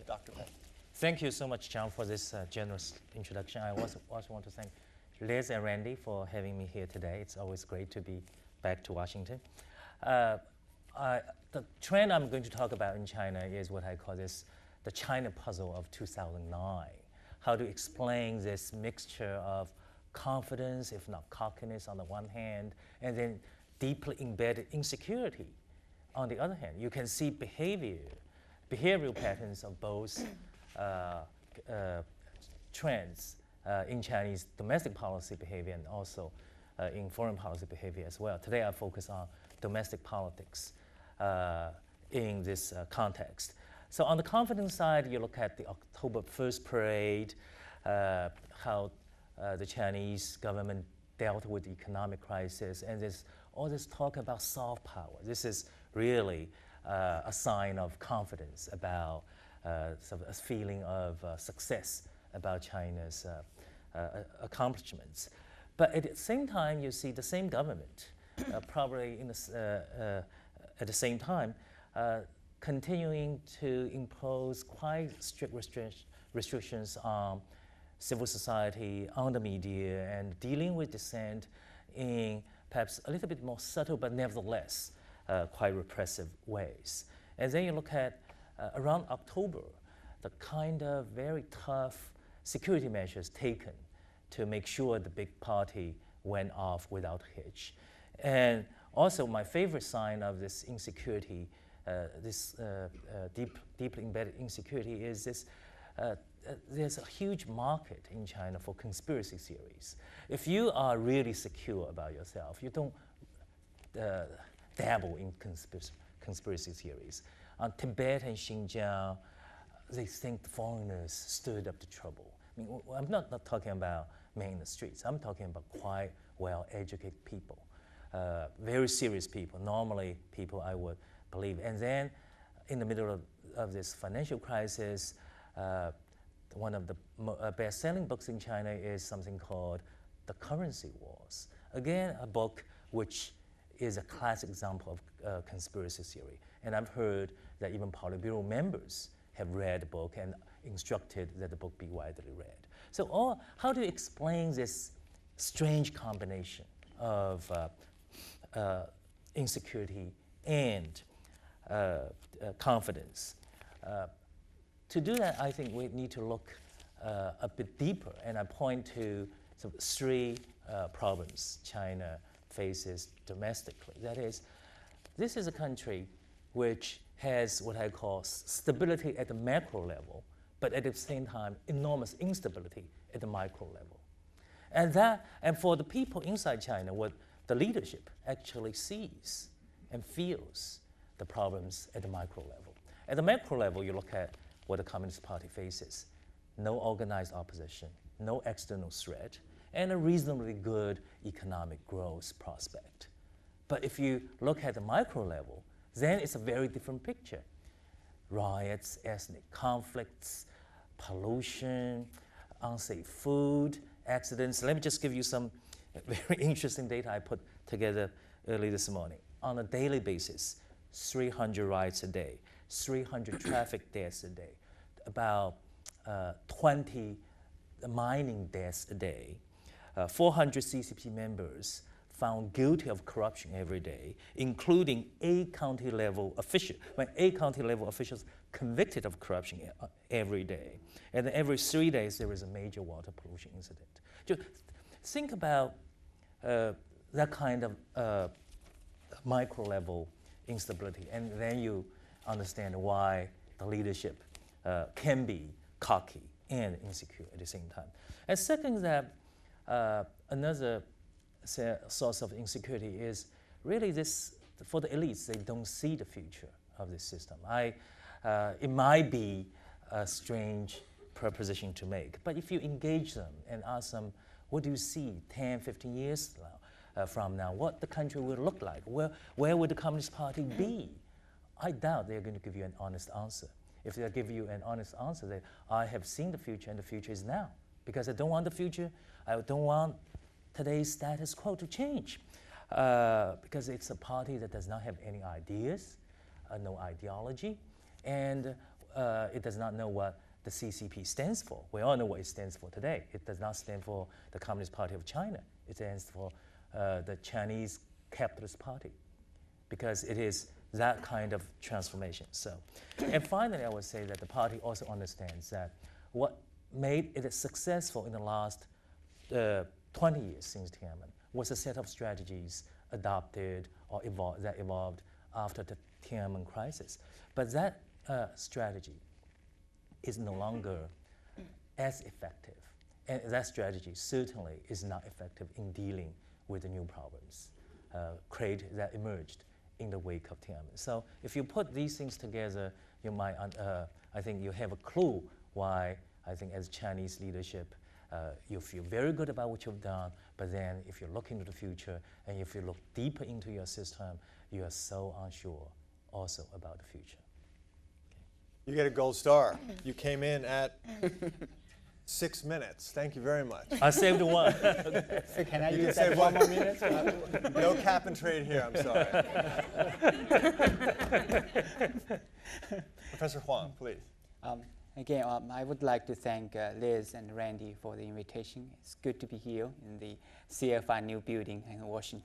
Dr. Pei. Thank you so much, John, for this generous introduction. I also want to thank Liz and Randy for having me here today. It's always great to be back to Washington. The trend I'm going to talk about in China is what I call the China puzzle of 2009. How to explain this mixture of confidence, if not cockiness on the one hand, and then deeply embedded insecurity on the other hand. You can see behavioral patterns of both trends in Chinese domestic policy behavior and also in foreign policy behavior as well. Today I focus on domestic politics in this context. So on the confidence side, you look at the October 1st parade, how the Chinese government dealt with the economic crisis, and all this talk about soft power. This is really a sign of confidence about sort of a feeling of success about China's accomplishments. But at the same time, you see the same government, probably at the same time, continuing to impose quite strict restrictions on civil society, on the media, and dealing with dissent in perhaps a little bit more subtle, but nevertheless quite repressive ways. And then you look at around October, the kind of very tough security measures taken to make sure the big party went off without hitch. And also my favorite sign of this insecurity, deeply embedded insecurity is this, there's a huge market in China for conspiracy theories. If you are really secure about yourself, you don't dabble in conspiracy theories. On Tibet and Xinjiang, they think the foreigners stirred up the trouble. I mean, I'm not talking about men in the streets. I'm talking about quite well-educated people, very serious people, normally people I would believe. And then in the middle of this financial crisis, one of the best-selling books in China is something called The Currency Wars. Again, a book which is a classic example of conspiracy theory. And I've heard that even Politburo members have read the book and instructed that the book be widely read. So how do you explain this strange combination of insecurity and confidence? To do that, I think we need to look a bit deeper, and I point to sort of three problems China faces domestically. That is, this is a country which has what I call stability at the macro level, but at the same time, enormous instability at the micro level. And for the people inside China, what the leadership actually sees and feels the problems at the micro level. At the macro level, you look at what the Communist Party faces: no organized opposition, no external threat, and a reasonably good economic growth prospect. But if you look at the micro level, then it's a very different picture. Riots, ethnic conflicts, pollution, unsafe food, accidents. Let me just give you some very interesting data I put together early this morning. On a daily basis, 300 riots a day, 300 traffic deaths a day, about 20 mining deaths a day, 400 CCP members found guilty of corruption every day, including 8 county level officials, when 8 county level officials convicted of corruption every day. And then every 3 days there is a major water pollution incident. Just think about that kind of micro level instability, and then you understand why the leadership can be cocky and insecure at the same time. And second, that another source of insecurity is really this: for the elites, they don't see the future of this system. It might be a strange proposition to make, but if you engage them and ask them, what do you see 10, 15 years from now, what the country will look like, where would the Communist Party be? I doubt they're going to give you an honest answer. If they give you an honest answer, that I have seen the future and the future is now. Because I don't want the future, I don't want today's status quo to change. Because it's a party that does not have any ideas, no ideology, and it does not know what the CCP stands for. We all know what it stands for today. It does not stand for the Communist Party of China. It stands for the Chinese Capitalist Party, because it is that kind of transformation. So, and finally, I would say that the party also understands that what made it successful in the last 20 years since Tiananmen was a set of strategies adopted or that evolved after the Tiananmen crisis. But that strategy is no longer as effective. And that strategy certainly is not effective in dealing with the new problems that emerged in the wake of Tiananmen. So if you put these things together, you might, I think you have a clue why I think as Chinese leadership, you feel very good about what you've done, but then if you look into the future and if you look deeper into your system, you are so unsure also about the future. You get a gold star. You came in at 6 minutes. Thank you very much. I saved one. So can I You use can that save one one. more minute? No cap and trade here, I'm sorry. Professor Huang, please. Again, I would like to thank Liz and Randy for the invitation. It's good to be here in the CFI new building in Washington.